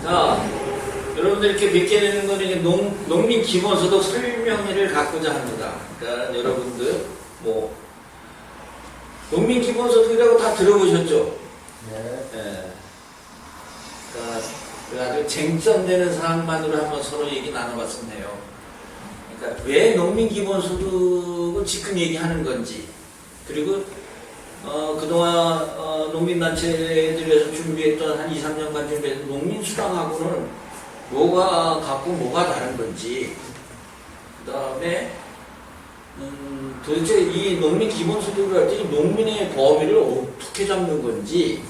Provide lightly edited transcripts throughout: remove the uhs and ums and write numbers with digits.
자, 여러분들 이렇게 뵙게 되는 거는 이제 농민 기본소득 설명회를 갖고자 합니다. 그러니까 여러분들 뭐 농민 기본소득이라고 다 들어보셨죠? 네. 예. 그러니까 아주 쟁점되는 사항만으로 한번 서로 얘기 나눠봤으면 해요. 그러니까 왜 농민 기본소득을 지금 얘기하는 건지, 그리고 그동안 농민단체들에서 준비했던 한 2, 3년간 준비했던 농민수당하고는 뭐가 같고 뭐가 다른 건지, 그 다음에 도대체 이 농민 기본소득을 할 때 농민의 범위를 어떻게 잡는 건지,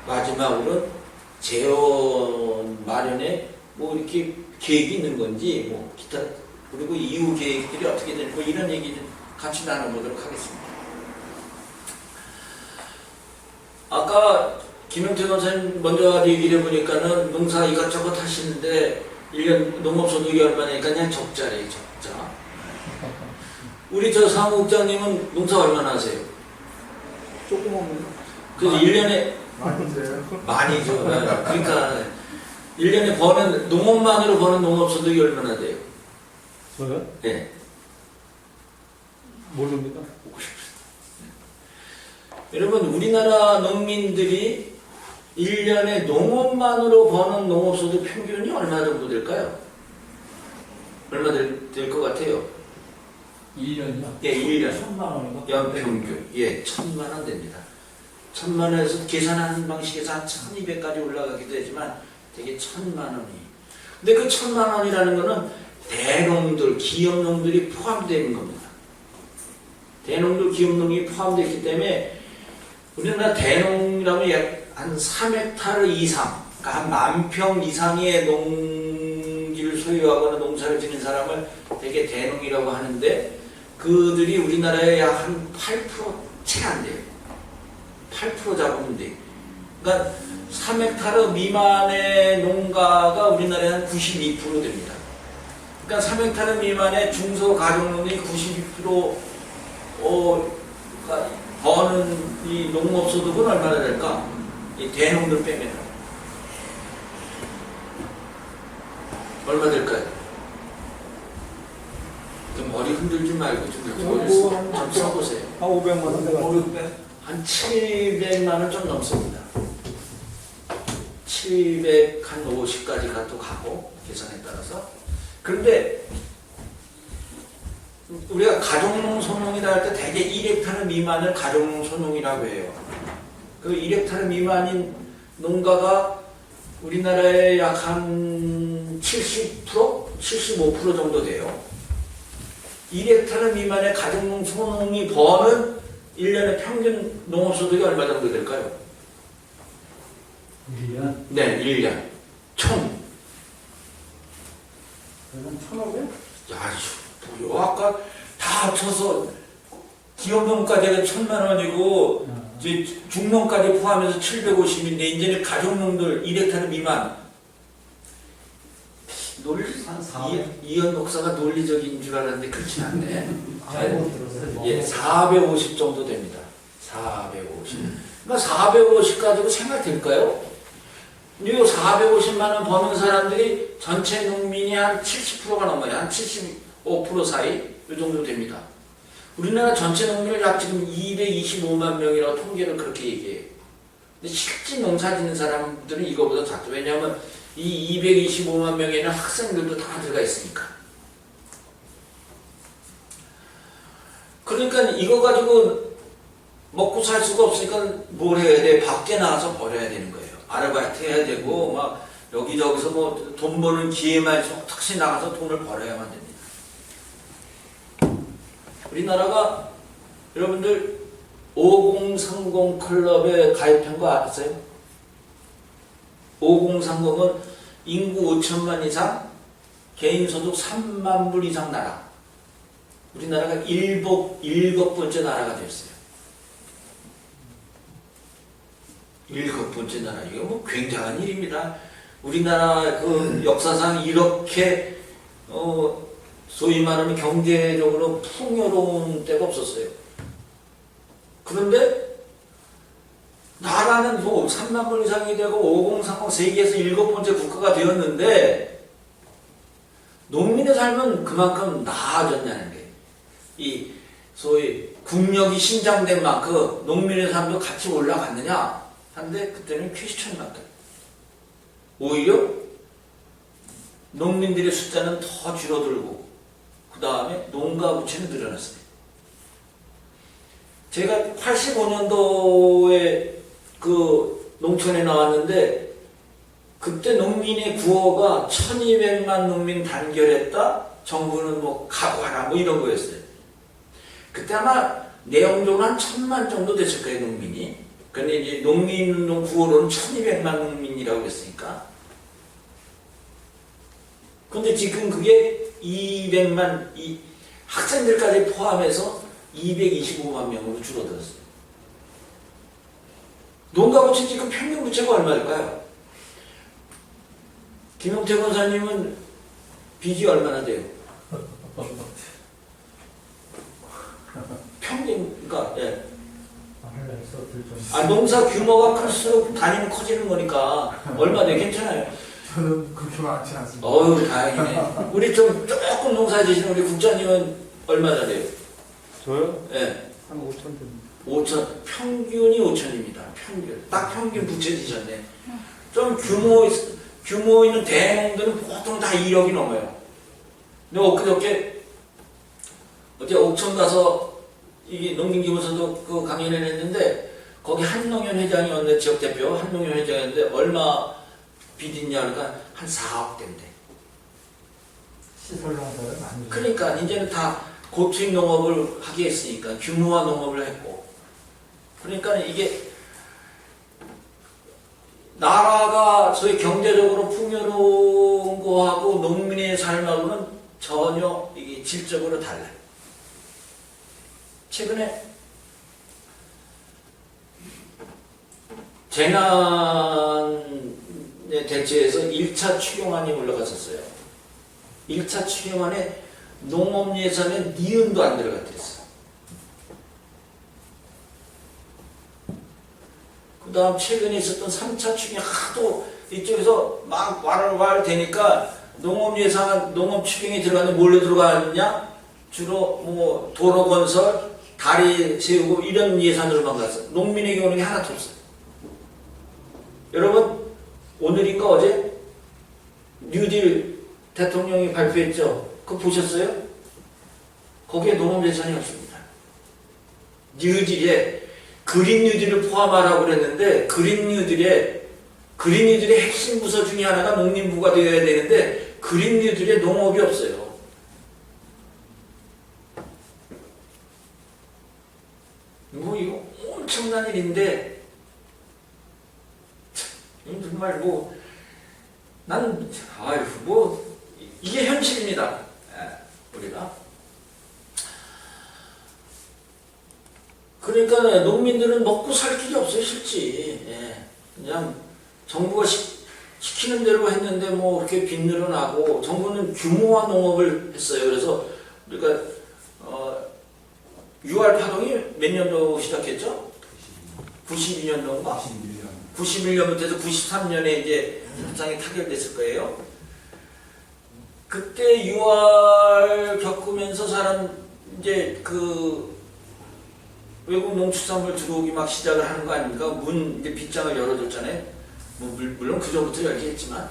마지막으로는 재원 마련에 뭐 이렇게 계획이 있는 건지, 뭐 기타, 그리고 이후 계획들이 어떻게 될고 이런 얘기를 같이 나눠보도록 하겠습니다. 아까 김영태 원사님 먼저 얘기를 해보니까는 농사 이것저것 하시는데 1년 농업소득이 얼마냐니까 그냥 적자래요, 적자. 우리 저 사무국장님은 농사 얼마나 하세요? 조금 없는. 그래서 1년에 많이세요? 많이죠. 그러니까 1년에 버는 농업만으로 버는 농업소득이 얼마나 돼요? 저요? 네. 모릅니다. 보고 싶습니다. 여러분, 우리나라 농민들이 1년에 농업만으로 버는 농업소득 평균이 얼마 정도 될까요? 얼마 될 것 같아요? 1년이요? 예, 1년. 1,000만 원인가? 연평균. 예, 1,000만 원 됩니다. 1,000만 원에서 계산하는 방식에서 한 1,200까지 올라가기도 하지만 되게 1,000만 원이. 근데 그 1,000만 원이라는 거는 대농들, 기업농들이 포함되는 겁니다. 대농들, 기업농이 포함되어 있기 때문에 우리나라 대농이라면 약 한 3헥타르 이상, 그러니까 한 10,000평 이상의 농지를 소유하거나 농사를 지는 사람을 되게 대농이라고 하는데, 그들이 우리나라의 약 한 8% 채 안 돼요. 8% 잡으면 돼요. 그러니까 3헥타르 미만의 농가가 우리나라에 한 92% 됩니다. 그러니까 3헥타르 미만의 중소가정농이 92% 버는 이 농업소득은 얼마나 될까? 이 대농들 빼면 얼마 될까요? 좀 머리 흔들지 말고 좀 써보세요. 한 500만 원 되가. 한 700만 원 좀 넘습니다. 750까지 또 가고, 계산에 따라서. 그런데 우리가 가족농 소농이라 할 때 대개 1헥타르 미만을 가족농 소농이라고 해요. 그 1헥타르 미만인 농가가 우리나라의 약 한 70%? 75% 정도 돼요. 1헥타르 미만의 가족농 소농이 버는 1년의 평균 농업소득이 얼마 정도 될까요? 1년? 네, 1년. 총. 그럼 1,500? 야, 뭐요? 아까 다 합쳐서 기업농까지가 1,000만 원이고, 이제 중농까지 포함해서 750인데, 이제는 가족농들 1헥타르 미만. 이현 목사가 논리적인 줄 알았는데 그렇진 않네. 알고 들었어요. 예, 450 정도 됩니다. 450. 그러니까 450 가지고 생각될까요? 이 450만 원 버는 사람들이 전체 농민이 한 70%가 넘어요. 한 75% 사이 이 정도 됩니다. 우리나라 전체 농민을 약 지금 225만 명이라고 통계를 그렇게 얘기해요. 근데 실제 농사 짓는 사람들은 이거보다 작죠. 왜냐하면 이 225만 명에는 학생들도 다 들어가 있으니까. 그러니까 이거 가지고 먹고 살 수가 없으니까 뭘 해야 돼? 밖에 나가서 벌어야 되는 거예요. 아르바이트 해야 되고, 막 여기저기서 뭐 돈 버는 기회만 있으면 특히 나가서 돈을 벌어야만 됩니다. 우리나라가 여러분들 5030 클럽에 가입한 거 아세요? 5030은 인구 5천만 이상, 개인소득 3만 불 이상 나라. 우리나라가 일곱 번째 나라가 됐어요. 7번째 나라. 이거 뭐 굉장한 일입니다. 우리나라 그 역사상 이렇게 소위 말하면 경제적으로 풍요로운 때가 없었어요. 그런데 나라는 뭐 3만 번 이상이 되고 5030 세계에서 7번째 국가가 되었는데 농민의 삶은 그만큼 나아졌냐는 게, 이 소위 국력이 신장된 만큼 농민의 삶도 같이 올라갔느냐 하는데 그때는 퀘스천이 맞다. 오히려 농민들의 숫자는 더 줄어들고 그 다음에 농가 부채는 늘어났어요. 제가 85년도에 그 농촌에 나왔는데 그때 농민의 구호가 1200만 농민 단결했다, 정부는 뭐 각오하라 뭐 이런 거였어요. 그때 아마 내용적으로 한 1000만 정도 됐을 거예요, 농민이. 근데 이제 농민운동 구호로는 1200만 농민이라고 했으니까. 근데 지금 그게 200만, 이 학생들까지 포함해서 225만 명으로 줄어들었어요. 농가 부채 지금 평균 부채가 얼마일까요? 김용태 권사님은 빚이 얼마나 돼요? 평균, 그러니까, 예. 농사 규모가 클수록 단위는 커지는 거니까 얼마 돼? 괜찮아요. 저는 그렇게 많지 않습니다. 어휴, 다행이네. 우리 좀 조금 농사 지시는 우리 국장님은 얼마 잘해요? 저요? 예. 한 5천 됩니다. 5천, 평균이 5천입니다. 평균. 딱 평균 부채지셨네. 좀 규모 있는 대농들은 보통 다 2억이 넘어요. 근데 엊그저께, 어제 옥천 가서 이 농민기부서도 그 강연을 했는데, 거기 한농현 회장이었는데, 지역대표 한농현 회장이었는데, 얼마 빚 있냐, 그러니까 한 4억 된대. 시설 농사를 많이. 그러니까 이제는 다 고투입 농업을 하게 했으니까 규모화 농업을 했고, 그러니까 이게 나라가 소위 경제적으로 풍요로운 거하고 농민의 삶하고는 전혀 이게 질적으로 달라요. 최근에 재난에 대처해서 1차 추경안이 올라갔었어요. 1차 추경안에 농업 예산에 니은도 안 들어갔댔어. 그 다음 최근에 있었던 3차 추경 하도 이쪽에서 막 왈왈 되니까 농업 예산, 농업 추경이 들어가는데 뭘로 들어가느냐? 주로 뭐 도로 건설, 다리 세우고 이런 예산으로만 갔어. 농민에게 오는 게 하나도 없어요. 여러분, 오늘인가 어제 뉴딜 대통령이 발표했죠? 그거 보셨어요? 거기에 농업 예산이 없습니다. 뉴딜에 그린 뉴딜을 포함하라고 그랬는데 그린 뉴딜의 핵심 부서 중에 하나가 농림부가 되어야 되는데 그린 뉴딜에 농업이 없어요. 뭐 이거 엄청난 일인데 정말 뭐 나는 아유 뭐 이게 현실입니다. 우리가 그러니까 농민들은 먹고 살 길이 없어요, 실지. 그냥 정부가 시키는 대로 했는데 뭐 그렇게 빚 늘어나고 정부는 규모화 농업을 했어요. 그래서 우리가 6월 파동이 몇 년도 시작했죠? 92년도인가? 91년부터 해서 93년에 이제 협상이 타결됐을 거예요. 그때 6월 겪으면서 사람 이제 그 외국 농축산물 들어오기 막 시작을 하는 거 아닙니까? 이제 빗장을 열어줬잖아요. 뭐 물론 그 전부터 열게 했지만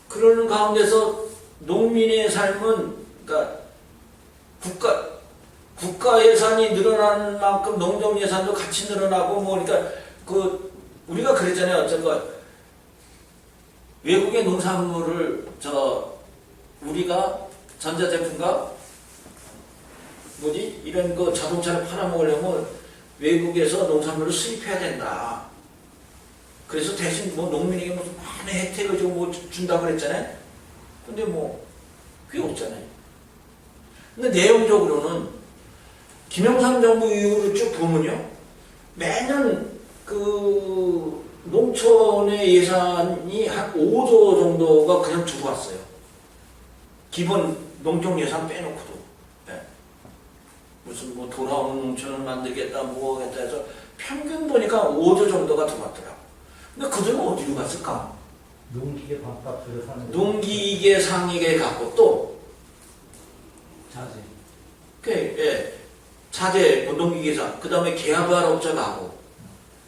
그러는 가운데서 농민의 삶은 그러니까 국가 예산이 늘어나는 만큼 농정 예산도 같이 늘어나고 뭐 그러니까 그 우리가 그랬잖아요. 어쨌건 외국의 농산물을 우리가 전자제품과 이런 거 자동차를 팔아먹으려면 외국에서 농산물을 수입해야 된다. 그래서 대신 뭐 농민에게 무슨 많은 혜택을 좀 뭐 준다고 그랬잖아요. 근데 뭐 그게 없잖아요. 근데 내용적으로는 김영삼 정부 이후로 쭉 보면요, 매년 그 농촌의 예산이 한 5조 정도가 그냥 들어왔어요. 기본 농촌 예산 빼놓고도. 무슨 뭐 돌아오는 농촌을 만들겠다 뭐 하겠다 해서 평균 보니까 5조 정도가 들어왔더라고. 근데 그들은 어디로 갔을까? 농기계 밥값으로 사는 농기계 상위계 갖고 또 자재. 예, 자재, 뭐 농기계사, 그 다음에 개발업자 가고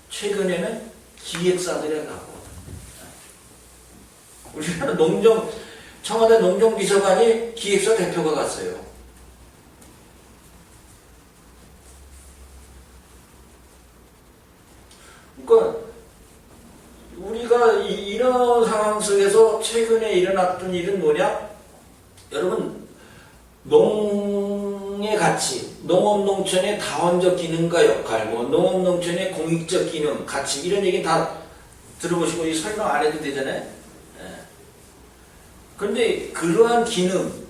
최근에는 기획사들에 가고 우리나라 청와대 농정비서관이 기획사 대표가 갔어요. 그러니까 우리가 이런 상황 속에서 최근에 일어났던 일은 뭐냐? 여러분, 농의 가치, 농업농촌의 다원적 기능과 역할, 뭐 농업농촌의 공익적 기능, 가치 이런 얘기 다 들어보시고 이 설명 안 해도 되잖아요. 그런데 그러한 기능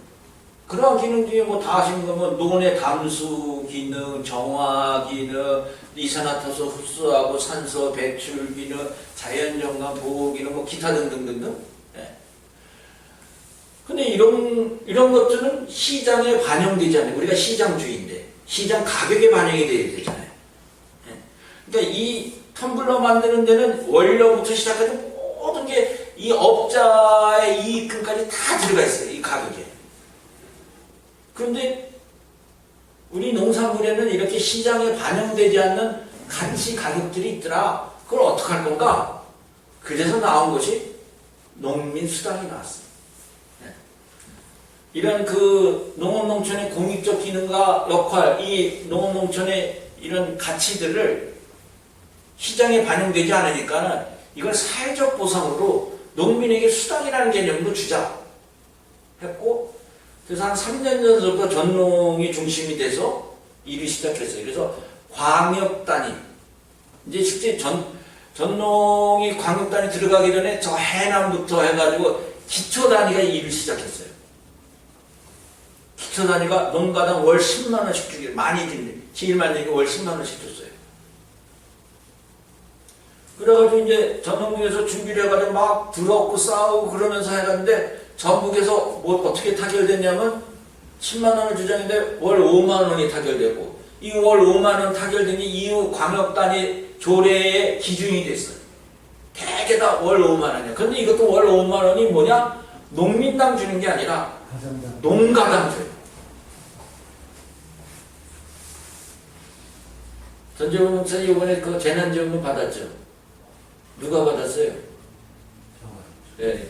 중에 뭐 다 아시는 거면 논의 담수 기능, 정화 기능, 이산화탄소 흡수하고 산소 배출 기능, 자연정감 보호 기능, 뭐 기타 등등등등. 근데 이런 것들은 시장에 반영되지 않아요. 우리가 시장주의인데 시장 가격에 반영이 돼야 되잖아요. 그러니까 이 텀블러 만드는 데는 원료부터 시작해서 모든 게 이 업자의 이익금까지 다 들어가 있어요. 이 가격에. 그런데 우리 농산물에는 이렇게 시장에 반영되지 않는 가치 가격들이 있더라. 그걸 어떻게 할 건가? 그래서 나온 것이 농민수당이 나왔어요. 이런 그 농업농촌의 공익적 기능과 역할, 이 농업농촌의 이런 가치들을 시장에 반영되지 않으니까는 이걸 사회적 보상으로 농민에게 수당이라는 개념으로 주자 했고, 그래서 한 3년 전부터 전농이 중심이 돼서 일이 시작했어요. 그래서 광역단위, 이제 실제 전농이 광역단위 들어가기 전에 저 해남부터 해가지고 기초단위가 일을 시작했어요. 기초단위가 농가당 월 10만원씩 주기로 많이 줍니다. 제일 많이 주니까 월 10만원씩 줬어요. 그래가지고 이제 전농구에서 준비를 해가지고 막 들어오고 싸우고 그러면서 해갔는데 전북에서 뭐 어떻게 타결됐냐면 10만원을 주장인데 월 5만원이 타결되고 이 월 5만원 타결된 게 이후 광역단위 조례의 기준이 됐어요. 대개 다 월 5만원이에요. 근데 이것도 월 5만원이 뭐냐? 농민당 주는 게 아니라 농가당 줘요. 전재훈 목사님 이번에 그 재난지원금 받았죠? 누가 받았어요? 네.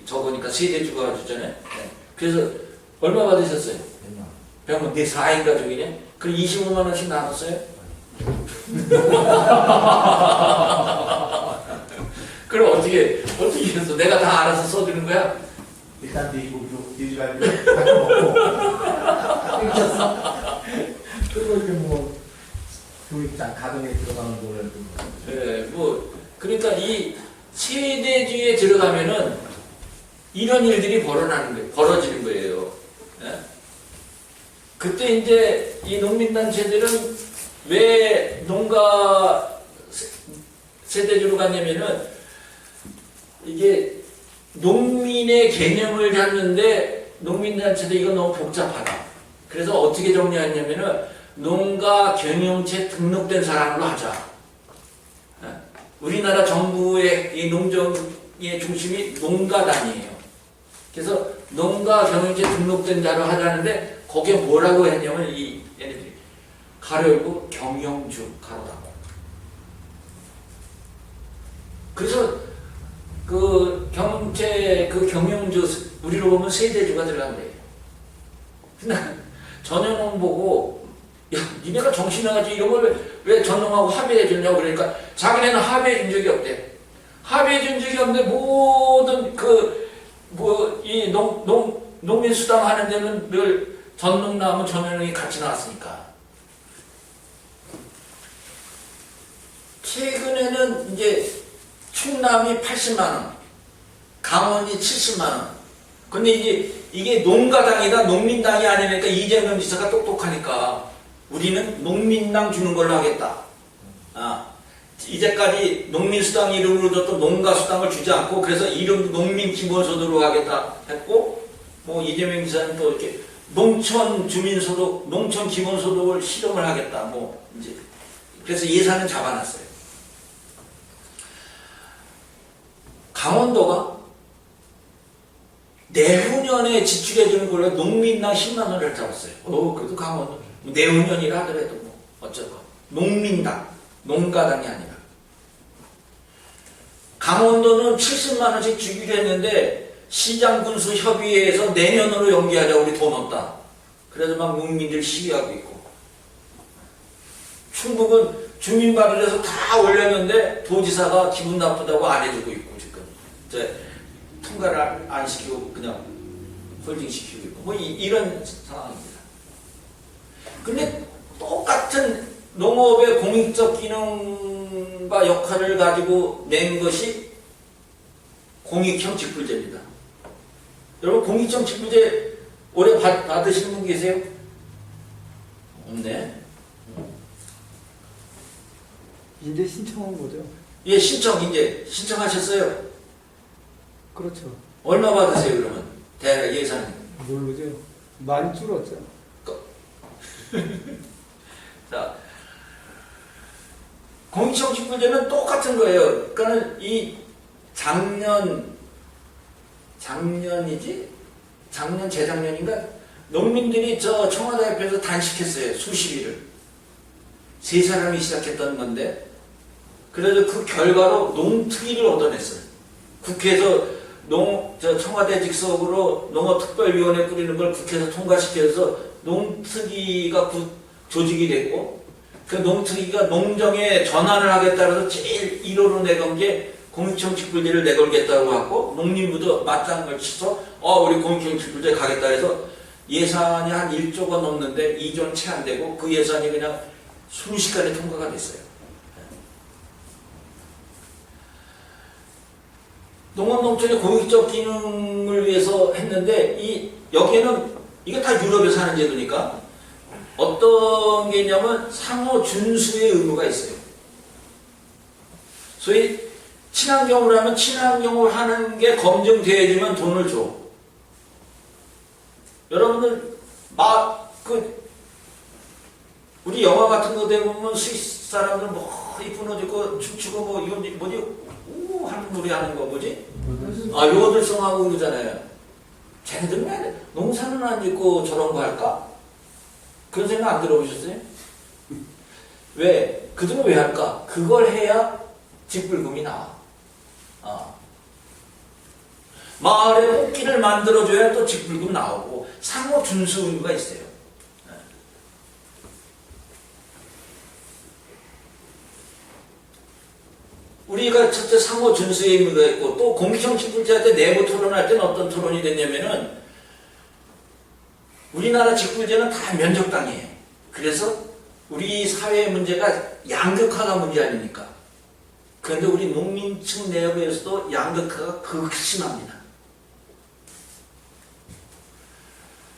저거니까 세대주가 줬잖아요. 네. 그래서 얼마 받으셨어요? 100만. 네 4인 가족이네? 그럼 25만원씩 나눴어요? 그럼 어떻게 해서 내가 다 알아서 써주는 거야? 일단 돼지갈비 같이 먹고 끊겼어. 그리고 이제 뭐 교육장 가정에 들어가는 거를 네, 뭐 그러니까 이 세대주의에 들어가면은 이런 일들이 벌어지는 거예요. 네? 그때 이제 이 농민단체들은 왜 농가 세대주로 갔냐면은 이게 농민의 개념을 잡는데 농민단체도 이거 너무 복잡하다. 그래서 어떻게 정리했냐면은 농가 경영체 등록된 사람으로 하자. 우리나라 정부의 이 농정의 중심이 농가단이에요. 그래서 농가 경영체 등록된 자로 하자는데 거기에 뭐라고 했냐면 이 얘네들이 가로 열고 경영주 가로 닫고. 그래서 그 경영체 그 경영주 우리로 보면 세대주가 들어간 거예요. 전현홍 보고 야, 니네가 정신 나가지 이런 걸 왜 전농하고 합의해 줬냐고 그러니까 자기네는 합의해 준 적이 없대. 합의해 준 적이 없는데 모든 이 농민 수당 하는 데는 늘 전농 나오면 전현홍이 같이 나왔으니까. 최근에는 이제 충남이 80만원, 강원이 70만원. 근데 이게 농가당이다 농민당이 아니니까 이재명 지사가 똑똑하니까 우리는 농민당 주는 걸로 하겠다. 이제까지 농민수당 이름으로 줬던 농가수당을 주지 않고 그래서 이름 농민기본소득으로 하겠다 했고 뭐 이재명 지사는 또 이렇게 농촌 주민소득, 농촌 기본소득을 실험을 하겠다. 뭐 이제 그래서 예산은 잡아놨어요. 강원도가 내후년에 지출해주는 걸로 농민당 10만 원을 잡았어요. 그래도 강원도 내후년이라 하더라도 뭐 어쩌고 농민당, 농가당이 아니라 강원도는 70만 원씩 주기로 했는데 시장군수 협의회에서 내년으로 연기하자, 우리 돈 없다. 그래서 막 농민들 시위하고 있고, 충북은 주민발의해서 다 올렸는데 도지사가 기분 나쁘다고 안 해주고 있고, 지금 통과를 안 시키고 그냥 홀딩 시키고 있고, 뭐 이런 상황입니다. 근데 똑같은 농업의 공익적 기능과 역할을 가지고 낸 것이 공익형 직불제입니다. 여러분, 공익형 직불제 올해 받으시는 분 계세요? 없네. 이제 신청한 거죠. 예, 이제 신청하셨어요? 그렇죠. 얼마 받으세요, 그러면? 대략 예산. 모르죠. 많이 줄었죠. 자, 공익형 직불제는 똑같은 거예요. 그러니까 이 작년, 재작년인가? 농민들이 저 청와대 앞에서 단식했어요. 수십일을. 3사람이 시작했던 건데, 그래서 그 결과로 농특위를 얻어냈어요. 국회에서 청와대 직속으로 농업특별위원회 꾸리는 걸 국회에서 통과시켜서 농특위가 조직이 됐고, 그 농특위가 농정에 전환을 하겠다고 해서 제일 1호로 내건 게 공익형 직불제를 내걸겠다고 하고, 농림부도 맞장을 치서 우리 공익형 직불제 가겠다 해서 예산이 한 1조가 넘는데 2조는 채 안 되고, 그 예산이 그냥 순식간에 통과가 됐어요. 농업농촌의 공익적 기능을 위해서 했는데, 여기에는 이게 다 유럽에서 하는 제도니까 어떤 게 있냐면 상호 준수의 의무가 있어요. 소위 친환경을 하면 친환경을 하는 게 검증되어야지만 돈을 줘. 여러분들 우리 영화 같은 거 대보면 스위스 사람들 뭐 이쁜 옷 입고 춤추고 뭐 이건 뭐지? 우 하는 노래 하는 거 뭐지? 요들송하고 그러잖아요. 쟤네들 왜 농사는 안 짓고 저런 거 할까? 그런 생각 안 들어보셨어요? 왜? 그들은 왜 할까? 그걸 해야 직불금이 나와. 마을에 꽃길을 만들어줘야 또 직불금 나오고, 상호 준수 의무가 있어요. 우리가 첫째 상호 준수의 의무가 있고, 또 공익형 직불제할 때 내부 토론할 때는 어떤 토론이 됐냐면은, 우리나라 직불제는 다 면적당이에요. 그래서 우리 사회의 문제가 양극화가 문제 아닙니까? 그런데 우리 농민층 내부에서도 양극화가 극심합니다.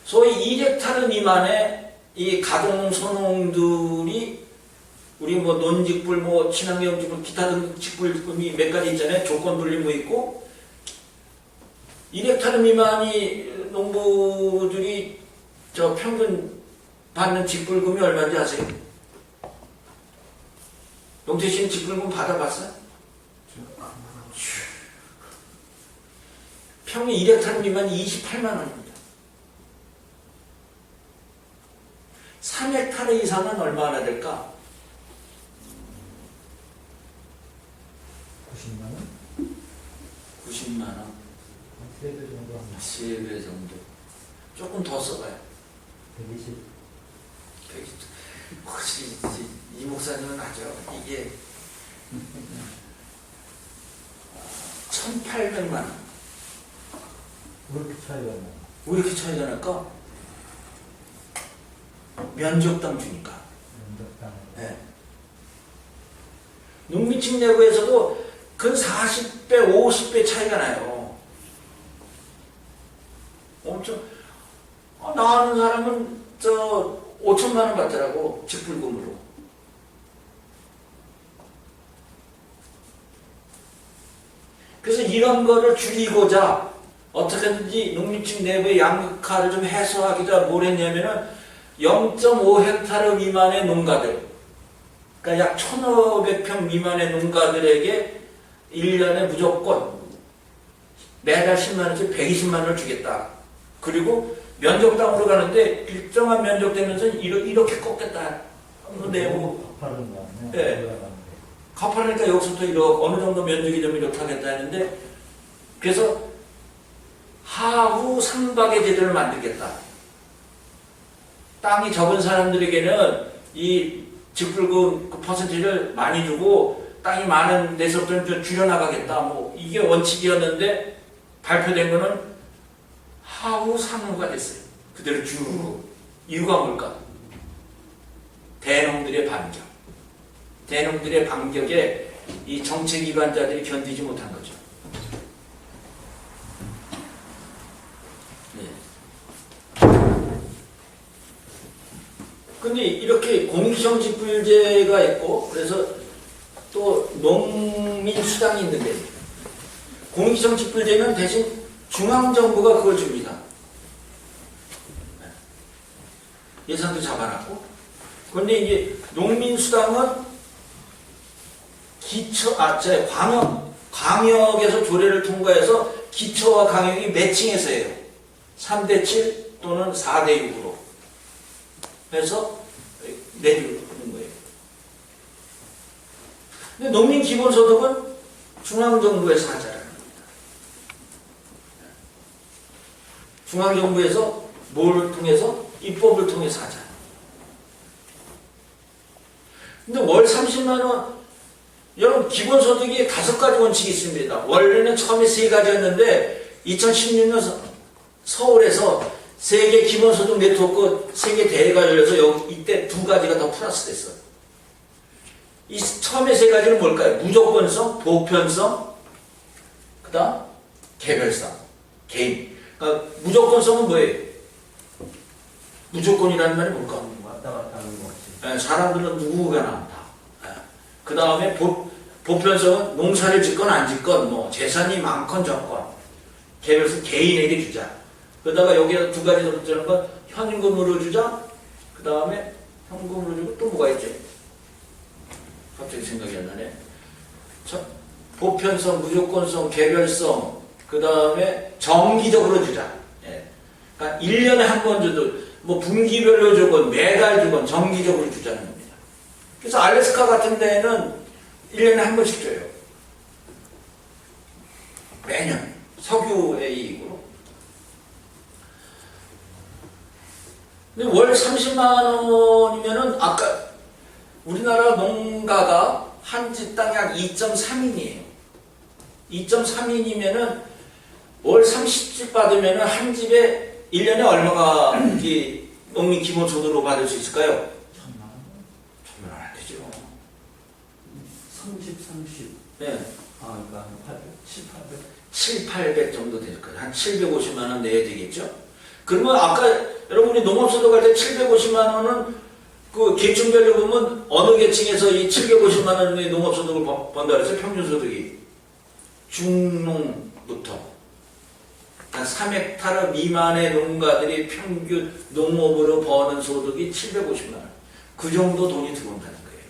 소위 2헥타르 미만의 이 가공 소농들이, 우리 뭐 논직불, 뭐 친환경 직불, 기타 등 직불금이 몇 가지 있잖아요. 조건 불림도 있고, 2헥타르 미만이 농부들이 평균 받는 직불금이 얼마인지 아세요? 용태 씨는 직불금 받아봤어요? 평균 1헥타르 미만이 28만 원입니다. 3헥타르 이상은 얼마나 될까? 90만 원? 90만 원. 3배 정도 합니다. 3배 정도. 조금 더 써봐요. 120. 혹시 이 목사님은 아죠. 이게 1,800만 원. 왜 이렇게 차이가 나요? 왜 이렇게 차이가 날까? 면적당 주니까. 면적당. 네. 농민층 내부에서도 근 40배, 50배 차이가 나요. 엄청. 나 아는 사람은 5천만 원 받더라고, 직불금으로. 그래서 이런 거를 줄이고자 어떻게든지 농민층 내부의 양극화를 좀 해소하기 위해서 뭘 했냐면은 0.5헥타르 미만의 농가들, 그러니까 약 1,500평 미만의 농가들에게 1년에 무조건 매달 10만 원씩 120만 원을 주겠다. 그리고 면적당으로 가는데 일정한 면적 되면서 이렇게 꺾겠다. 내고 가파른 거 아니야? 네. 올라가는데. 가파르니까 여기서부터 이렇게 어느 정도 면적이 되면 이렇게 하겠다 했는데, 그래서 하후 상박의 제도를 만들겠다. 땅이 적은 사람들에게는 이 직불금 그 퍼센티지를 많이 주고 땅이 많은 데서부터 좀 줄여나가겠다. 뭐 이게 원칙이었는데 발표된 거는 하후 상후가 됐어요. 그대로 쭉. 이유가 뭘까? 대농들의 반격. 대농들의 반격에 이 정책기관자들이 견디지 못한 거죠. 근데 이렇게 공시정직불제가 있고, 그래서 또 농민수당이 있는데, 공시정직불제는 대신 중앙정부가 그걸 줍니다. 예산도 잡아놨고. 그런데 이제 농민수당은 광역에서 조례를 통과해서 기초와 강역이 매칭해서 해요. 3대7 또는 4대6으로. 해서 내주는 거예요. 근데 농민 기본소득은 중앙정부에서 하자라는 겁니다. 중앙정부에서 뭘 통해서? 입법을 통해서 하자. 근데 월 30만 원, 여러분 기본소득이 5가지 원칙이 있습니다. 원래는 처음에 3가지였는데 2016년 서울에서 세계 기본소득 네트워크 세계 대회가 열려서 이때 2가지가 더 플러스 됐어요. 이 처음에 3가지는 뭘까요? 무조건성, 보편성, 그 다음 개별성, 개인. 그러니까 무조건성은 뭐예요? 무조건이라는 말이 뭘까? 왔다 갔다 하는 거 같지. 사람들은 누구가 나온다. 그 다음에 보편성은 농사를 짓건 안 짓건 뭐 재산이 많건 적건. 개별성 개인에게 주자. 그러다가 여기에 2가지 더 주는 건 현금으로 주자. 그 다음에 현금으로 주고 또 뭐가 있지? 갑자기 생각이 안 나네. 보편성, 무조건성, 개별성, 그 다음에 정기적으로 주자. 예. 그러니까 1년에 한 번 줘도 뭐 분기별로 주건 매달 주건 정기적으로 주자는 겁니다. 그래서 알래스카 같은 데는 1년에 한 번씩 줘요. 매년 석유의 이익으로. 근데 월 30만 원이면은 아까 우리나라 농가가 한 집당 약 2.3인이에요. 2.3인이면은 월 30집 받으면은 한 집에 1년에 얼마가 이 농민 기본소득으로 받을 수 있을까요? 1,000만 원? 1,000만 원 안 되죠. 30. 네. 아, 그러니까 한 800, 7, 800. 7, 800 정도 될 거예요. 한 750만 원 내야 되겠죠? 그러면 아까 여러분이 농업소득 할 때 750만 원은 그 계층별로 보면 어느 계층에서 이 750만 원의 농업소득을 번다 그래서 평균소득이 중농부터 한 3헥타르 미만의 농가들이 평균 농업으로 버는 소득이 750만 원. 그 정도 돈이 들어온다는 거예요.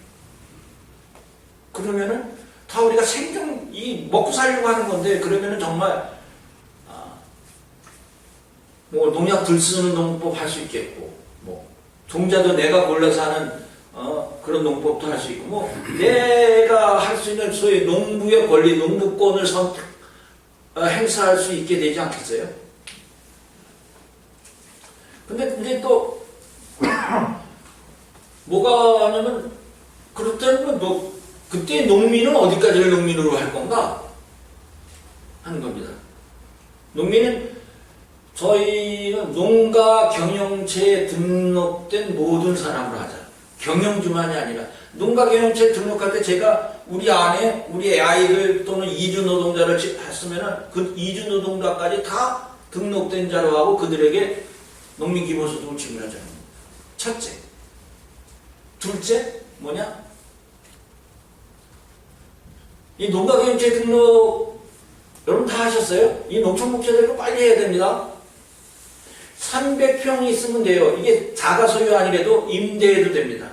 그러면은 다 우리가 먹고 살려고 하는 건데, 그러면은 정말 뭐 농약 덜 쓰는 농법 할 수 있겠고, 뭐 종자도 내가 골라서 하는 그런 농법도 할 수 있고, 뭐 내가 할 수 있는 소위 농부의 권리, 농부권을 행사할 수 있게 되지 않겠어요? 근데 또 뭐가 하냐면, 그렇다면 뭐 그때 농민은 어디까지를 농민으로 할 건가 하는 겁니다. 농민은 저희는 농가 경영체에 등록된 모든 사람으로 하자. 경영주만이 아니라 농가 경영체에 등록할 때 제가 우리 아내, 우리 아이를 또는 이주 노동자를 했으면은 그 이주 노동자까지 다 등록된 자로 하고 그들에게 농민 기본소득을 지급하자는 겁니다. 첫째. 둘째 뭐냐? 이 농가 경영체에 등록 여러분 다 하셨어요? 이 농촌 목재들 이거 빨리 해야 됩니다. 300평 있으면 돼요. 이게 자가 소유 아니래도 임대해도 됩니다.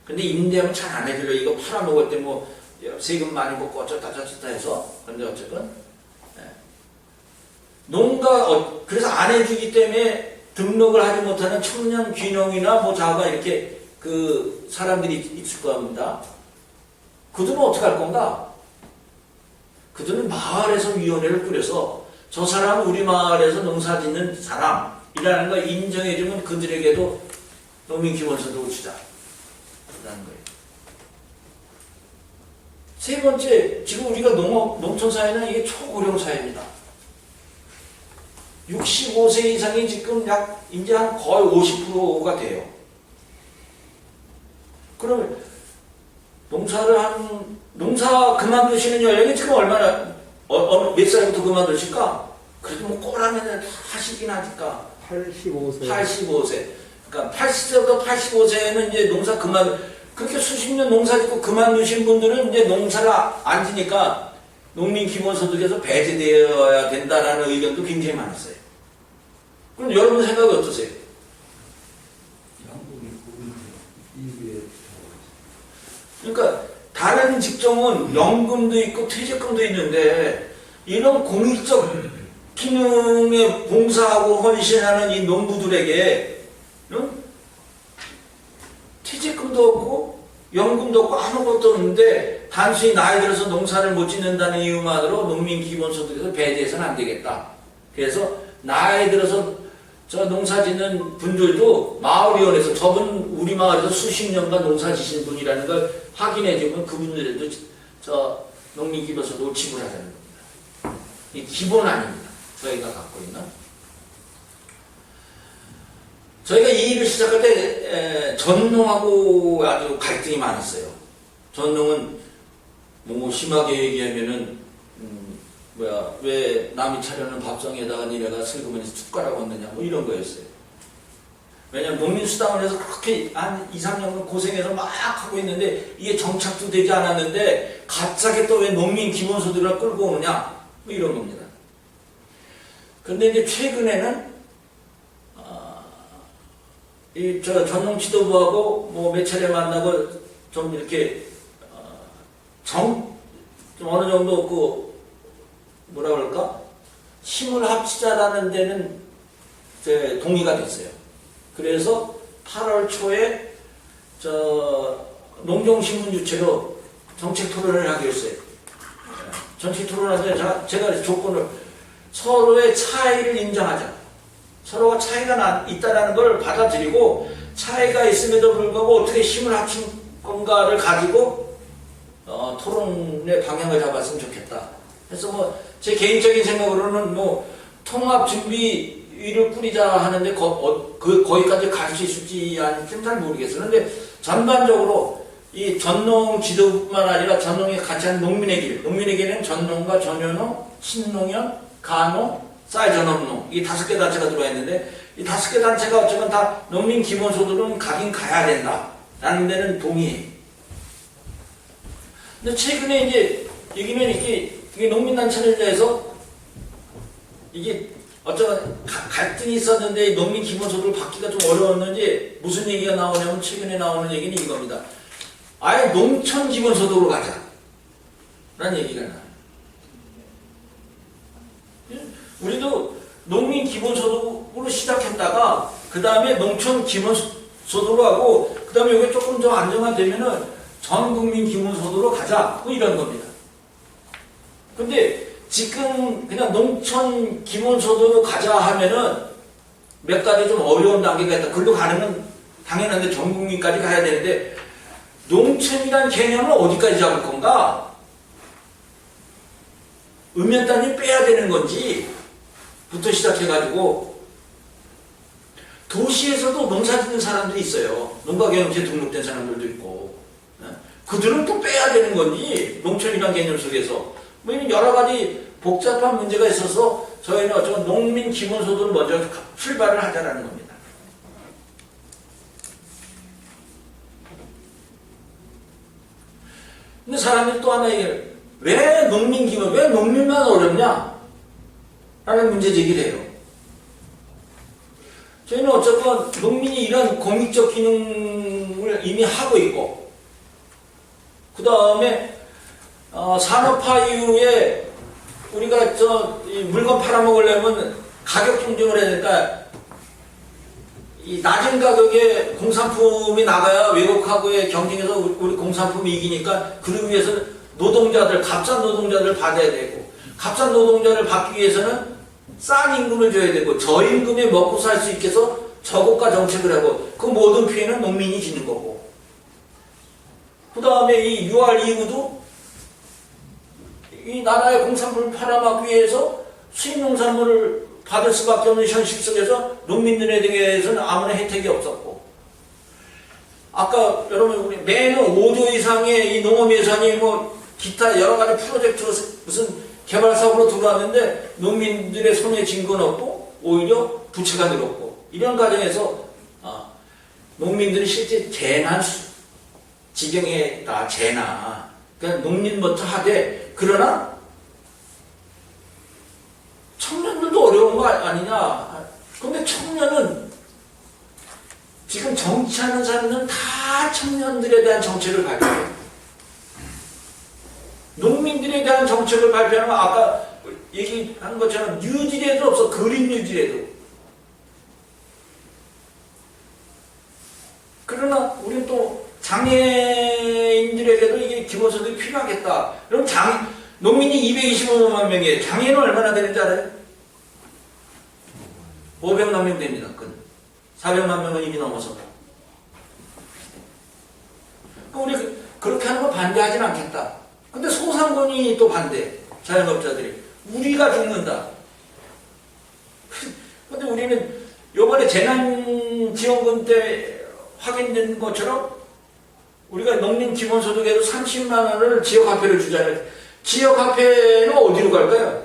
근데 임대하면 잘 안 해줘요. 이거 팔아먹을 때 뭐 세금 많이 먹고 어쩌다 저쩌다 해서. 근데 어쨌건 농가 그래서 안 해주기 때문에 등록을 하지 못하는 청년 귀농이나 뭐 자가 이렇게 그 사람들이 있을 겁니다. 그들은 어떻게 할 건가? 그들은 마을에서 위원회를 꾸려서 저 사람은 우리 마을에서 농사 짓는 사람이라는 걸 인정해주면 그들에게도 농민기본소득을 주자. 라는 거예요. 세 번째, 지금 우리가 농촌 사회는 이게 초고령 사회입니다. 65세 이상이 지금 이제 한 거의 50%가 돼요. 그러면 농사 그만두시는 연령이 지금 얼마나, 몇 살부터 그만두실까? 그래도 뭐 꼬라면 하시긴 하니까. 85세. 85세. 그러니까 80세부터 85세는 이제 농사 그렇게 수십 년 농사 짓고 그만두신 분들은 이제 농사를 안 지니까 농민기본소득에서 배제되어야 된다라는 의견도 굉장히 많았어요. 그럼 여러분 생각이 어떠세요? 그러니까 다른 직종은 연금도 있고 퇴직금도 있는데 이런 공익적 기능에 봉사하고 헌신하는 이 농부들에게 퇴직금도 없고 연금도 없고 아무것도 없는데 단순히 나이 들어서 농사를 못 짓는다는 이유만으로 농민기본소득에서 배제해서는 안 되겠다. 그래서 나이 들어서 저 농사 짓는 분들도 마을위원회에서 저분 우리 마을에서 수십 년간 농사 지신 분이라는 걸 확인해주면 그분들에도 저 농민기본소득을 지불하자는 겁니다. 이 기본 아닙니다. 저희가 갖고 있는. 저희가 이 일을 시작할 때 전농하고 아주 갈등이 많았어요. 전농은 뭐 심하게 얘기하면은 왜 남이 차려놓은 밥상에다가 니네가 슬그머니 숟가락 얹느냐 뭐 이런 거였어요. 왜냐면 농민수당을 해서 그렇게 한 2, 3년간 고생해서 막 하고 있는데 이게 정착도 되지 않았는데 갑자기 또 왜 농민기본소득을 끌고 오느냐 뭐 이런 겁니다. 근데 이제 최근에는 저 전농 지도부하고 뭐 몇 차례 만나고 좀 이렇게 좀 어느 정도 그 뭐라 그럴까 힘을 합치자라는 데는 동의가 됐어요. 그래서 8월 초에 저 농정신문 주최로 정책 토론을 하기로 했어요. 정책 토론할 때 제가 조건을 서로의 차이를 인정하자. 서로가 차이가 있다는 걸 받아들이고 차이가 있음에도 불구하고 어떻게 힘을 합친 건가를 가지고 토론의 방향을 잡았으면 좋겠다. 그래서 뭐 제 개인적인 생각으로는 뭐 통합준비위를 꾸리자 하는데 거기까지 갈 수 있을지 아닐지는 잘 모르겠어요. 그런데 전반적으로 이 전농 지도뿐만 아니라 전농에 같이 하는 농민의 길, 농민의 길은 전농과 전현농, 신농연, 가농, 쌀전업농 이 5개 단체가 들어와 있는데 이 5개 단체가 어쩌면 다 농민 기본소득은 가긴 가야 된다라는 데는 동의해. 근데 최근에 이제 여기는 이게 농민단체를 대해서 이게 어쩌면 갈등이 있었는데 농민 기본소득을 받기가 좀 어려웠는지 무슨 얘기가 나오냐면 최근에 나오는 얘기는 이겁니다. 아예 농촌 기본소득으로 가자 라는 얘기가 나와요. 우리도 농민 기본소득으로 시작했다가 그 다음에 농촌 기본소득으로 하고 그 다음에 이게 조금 더 안정화되면은 전국민 기본소득으로 가자 뭐 이런 겁니다. 근데 지금 그냥 농촌 기본소득으로 가자 하면은 몇 가지 좀 어려운 단계가 있다. 글로 가는 건 당연한데 전국민까지 가야 되는데 농촌이란 개념을 어디까지 잡을 건가? 읍면단위 빼야 되는 건지 부터 시작해가지고 도시에서도 농사 짓는 사람들이 있어요. 농가경영지에 등록된 사람들도 있고 그들은 또 빼야 되는 건지 농촌이란 개념 속에서 뭐 여러 가지 복잡한 문제가 있어서 저희는 어쩌면 농민 기본소득을 먼저 출발을 하자라는 겁니다. 근데 사람들이 또 하나 얘기해요. 왜 농민만 어렵냐? 라는 문제 제기를 해요. 저희는 어쨌건 농민이 이런 공익적 기능을 이미 하고 있고, 그 다음에 산업화 이후에 우리가 이 물건 팔아먹으려면 가격 경쟁을 해야 되니까 이 낮은 가격에 공산품이 나가야 외국하고의 경쟁에서 우리 공산품이 이기니까 그러기 위해서는 노동자들, 값싼 노동자들 받아야 되고, 값싼 노동자를 받기 위해서는 싼 임금을 줘야 되고, 저임금에 먹고 살 수 있게 해서 저고가 정책을 하고, 그 모든 피해는 농민이 지는 거고, 그 다음에 이 6월 이후도 이 나라의 공산품을 팔아먹기 위해서 수입 농산물을 받을 수밖에 없는 현실 속에서 농민들에 대해서는 아무런 혜택이 없었고, 아까 여러분 우리 매년 5조 이상의 이 농업 예산이 뭐 기타 여러 가지 프로젝트 무슨 개발 사업으로 들어왔는데 농민들의 손에 쥔 건 없고 오히려 부채가 늘었고, 이런 과정에서 농민들이 실제 재난 지경에다 재나, 그러니까 농민부터 하되, 그러나 청년들도 어려운 거 아니냐. 근데 청년은 지금 정치하는 사람들은 다 청년들에 대한 정책을 발표해요. 농민들에 대한 정책을 발표하면 아까 얘기한 것처럼 뉴딜에도 없어. 그린 뉴딜에도. 그러나 우리는 또 장애인들에게도 이게 기본소득이 필요하겠다. 그럼 농민이 225만 명이에요. 장애인은 얼마나 되는지 알아요? 500만 명 됩니다. 400만 명은 이미 넘어서. 우리 그렇게 하는 거 반대하진 않겠다. 근데 소상공인이 또 반대. 자영업자들이. 우리가 죽는다. 근데 우리는 요번에 재난지원금 때 확인된 것처럼 우리가 농민 기본소득에도 30만 원을 지역화폐를 주잖아요. 지역화폐는 어디로 갈까요?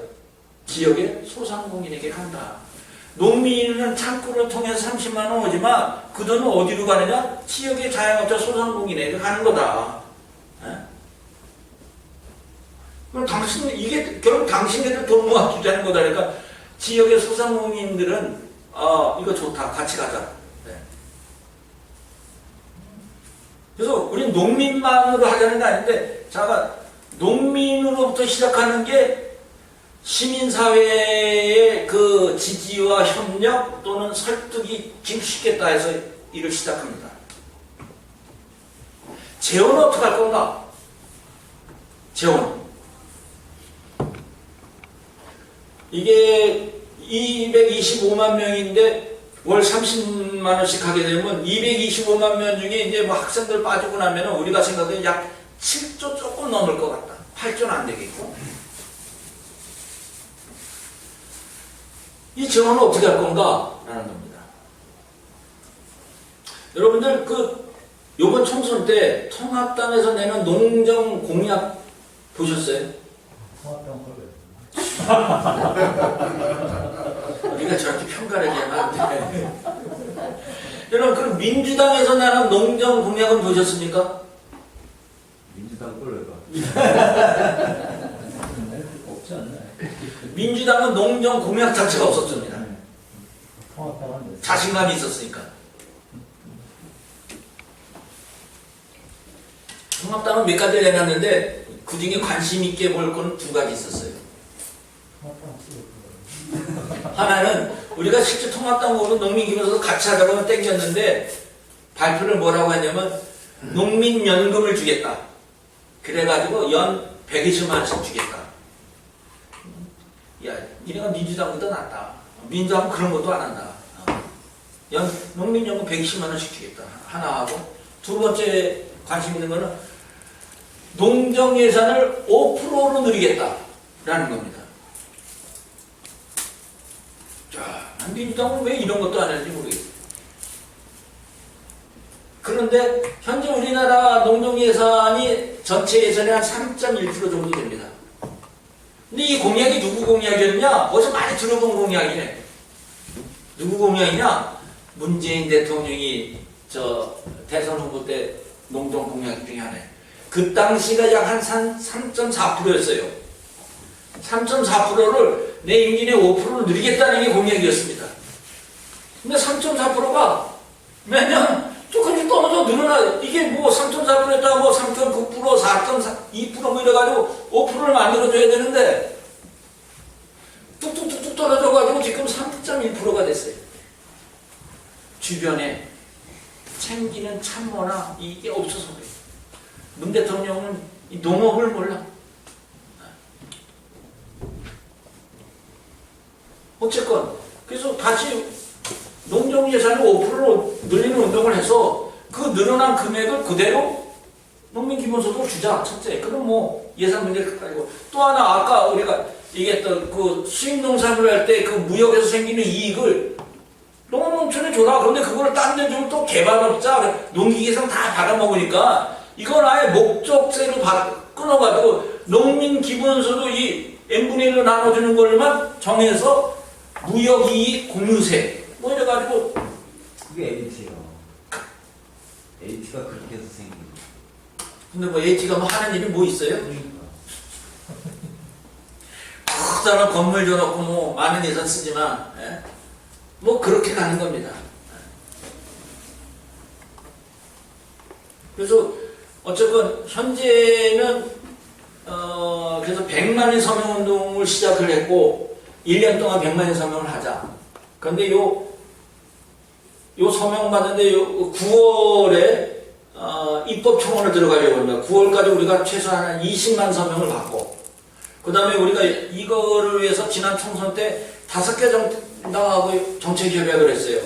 지역의 소상공인에게 간다. 농민은 창구를 통해서 30만 원 오지만 그 돈은 어디로 가느냐? 지역의 자영업자 소상공인에게 가는 거다. 그럼 이게 결국 당신네들 돈 모아 주자는 거다. 그러니까 지역의 소상공인들은 이거 좋다. 같이 가자. 그래서 우리는 농민만으로 하자는 게 아닌데, 자가 농민으로부터 시작하는 게 시민사회의 그 지지와 협력 또는 설득이 깊숙겠다 해서 일을 시작합니다. 재원은 어떻게 할 건가? 재원. 이게 225만 명인데 월 30만 원씩 하게 되면 225만 명 중에 이제 뭐 학생들 빠지고 나면 우리가 생각해 약 7조 조금 넘을 것 같다. 8조는 안 되겠고. 이 재원은 어떻게 할 건가? 라는 겁니다. 여러분들 요번 총선 때 통합당에서 내는 농정 공약 보셨어요? 통합당 걸 우리가 저렇게 평가를 하면 안 돼. 여러분, 그럼 민주당에서 나는 농정 공약은 보셨습니까? 민주당 걸 없지 않나요? 민주당은 농정 공약 자체가 없었습니다. 통합당은 자신감이 있었으니까. 통합당은 몇 가지를 내놨는데 그 중에 관심 있게 볼 건 두 가지 있었어요. 하나는 우리가 실제 통합당 보면 농민기본소득 같이 하자고 땡겼는데 발표를 뭐라고 했냐면 농민연금을 주겠다. 그래가지고 연 120만 원씩 주겠다. 야, 이래가 민주당보다 낫다. 민주당은 그런 것도 안 한다. 농민연금 120만 원씩 주겠다. 하나 하고, 두 번째 관심 있는 거는 농정 예산을 5%로 늘리겠다라는 겁니다. 자, 민주당은 왜 이런 것도 안 하는지 모르겠어요. 그런데 현재 우리나라 농정 예산이 전체 예산의 한 3.1% 정도 됩니다. 근데 이 공약이 누구 공약이었냐? 어디서 많이 들어본 공약이네. 누구 공약이냐? 문재인 대통령이 대선 후보 때 농정 공약 중에 하나예요. 그 당시가 약 한 3.4%였어요. 3.4%를 내 임진의 5%를 누리겠다는 게 공약이었습니다. 근데 3.4%가 매년 조금씩 떨어져 늘어나. 이게 뭐 3.4%에다가 뭐 3.9%, 4.2% 뭐 이래가지고 5%를 만들어줘야 되는데 뚝뚝뚝뚝 떨어져가지고 지금 3.1%가 됐어요. 주변에 챙기는 참모나 이게 없어서 그래요. 문 대통령은 이 농업을 몰라. 어쨌건 그래서 다시 농정 예산을 5%로 늘리는 운동을 해서 그 늘어난 금액을 그대로 농민 기본소득을 주자. 첫째. 그럼 뭐 예산 문제를 가지고 또 하나 아까 우리가 얘기했던 그 수입 농산물 할 때 그 무역에서 생기는 이익을 농업농촌에 줘라. 그런데 그걸 딴 데 주면 또 개발업자, 농기계상 다 받아먹으니까 이건 아예 목적세로 끊어가지고 농민 기본소득 이 n분의 1로 나눠주는 걸만 정해서 무역이익 공유세 뭐 이래가지고 그게 AT가. AT가 그렇게 해서 생긴 거. 근데 뭐 AT가 뭐 하는 일이 뭐 있어요? 크다란 건물 줘놓고 뭐 많은 예산 쓰지만 뭐 그렇게 가는 겁니다. 그래서 어쨌건 현재는 그래서 100만인 서명운동을 시작을 했고 1년 동안 100만인 서명을 하자. 그런데 요 서명 받는데 9월에 입법 청원을 들어가려고 합니다. 9월까지 우리가 최소한 20만 서명을 받고 그 다음에 우리가 이거를 위해서 지난 총선 때 5개 정당하고 정책협약을 했어요.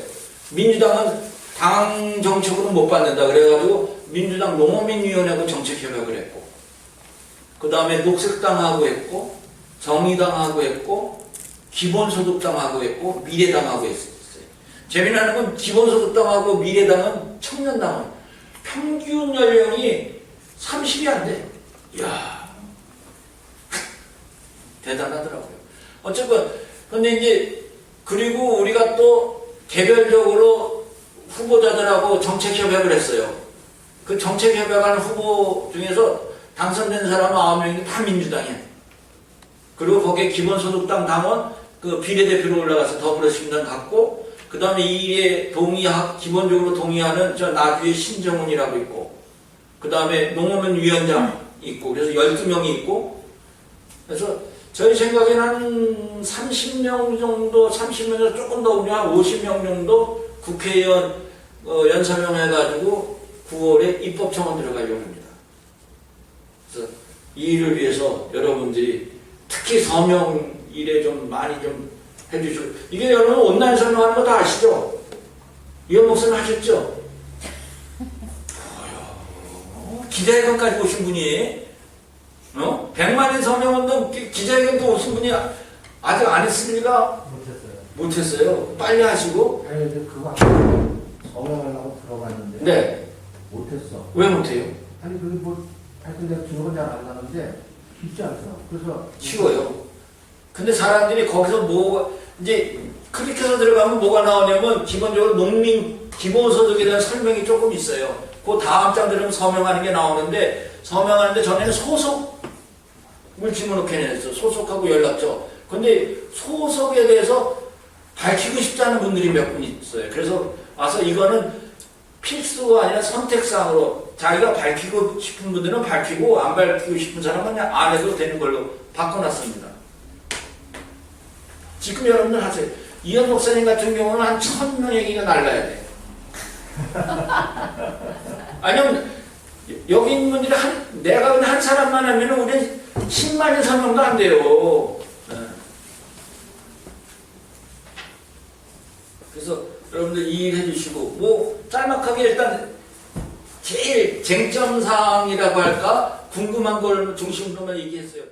민주당은 당 정책으로 못 받는다 그래가지고 민주당 농어민위원회하고 정책협약을 했고 그 다음에 녹색당하고 했고 정의당하고 했고 기본소득당하고 했고 미래당하고 했어요. 재미나는 건 기본소득당하고 미래당은 청년당은 평균 연령이 30이 안 돼. 이야 대단하더라고요. 어쨌건 근데 이제 그리고 우리가 또 개별적으로 후보자들하고 정책협약을 했어요. 그 정책협약하는 후보 중에서 당선된 사람은 9명이 다 민주당이에요. 그리고 거기에 기본소득당 당원 그 비례대표로 올라가서 더불어시민당 갖고 그 다음에 이에 기본적으로 동의하는 저 나주의 신정훈이라고 있고 그 다음에 농어민 위원장 있고 그래서 12명이 있고 그래서 저희 생각에는 한 30명 정도, 30명에서 조금 더 오면 한 50명 정도 국회의원 연설명해가지고 9월에 입법청원 들어가려고 합니다. 그래서 이 일을 위해서 여러분들이 특히 서명 일에 좀 많이 좀 해주시고 이게 여러분 온라인 설명하는 거 다 아시죠? 이현 목사님 하셨죠? 기자회견까지 오신 분이 100만인 서명운동 기자회견도 오신 분이 아직 안 했습니까? 못했어요. 빨리 하시고. 아니 그거 서명하려고 들어갔는데 네. 못했어. 왜 못해요? 아니 그게 뭐 하여튼 내가 기억은 잘 안 나는데 쉽지 않아. 그래서 쉬워요. 근데 사람들이 거기서 이제 클릭해서 들어가면 뭐가 나오냐면 기본적으로 농민 기본소득에 대한 설명이 조금 있어요. 그 다음 장 들으면 서명하는 게 나오는데 서명하는데 전에는 소속을 집어넣게 소속하고 연락처. 근데 소속에 대해서 밝히고 싶지 않은 분들이 몇 분 있어요. 그래서 와서 이거는 필수가 아니라 선택사항으로 자기가 밝히고 싶은 분들은 밝히고 안 밝히고 싶은 사람은 그냥 안 해도 되는 걸로 바꿔놨습니다. 지금 여러분들 하세요. 이현 목사님 같은 경우는 한 1000명에게가 날라야 돼. 아니면 여기 있는 분들이 내가 그냥 한 사람만 하면 우리 10만인 서명도 안 돼요. 그래서 여러분들 이 일 해주시고 뭐 짤막하게 일단 제일 쟁점사항이라고 할까 궁금한 걸 중심으로만 얘기했어요.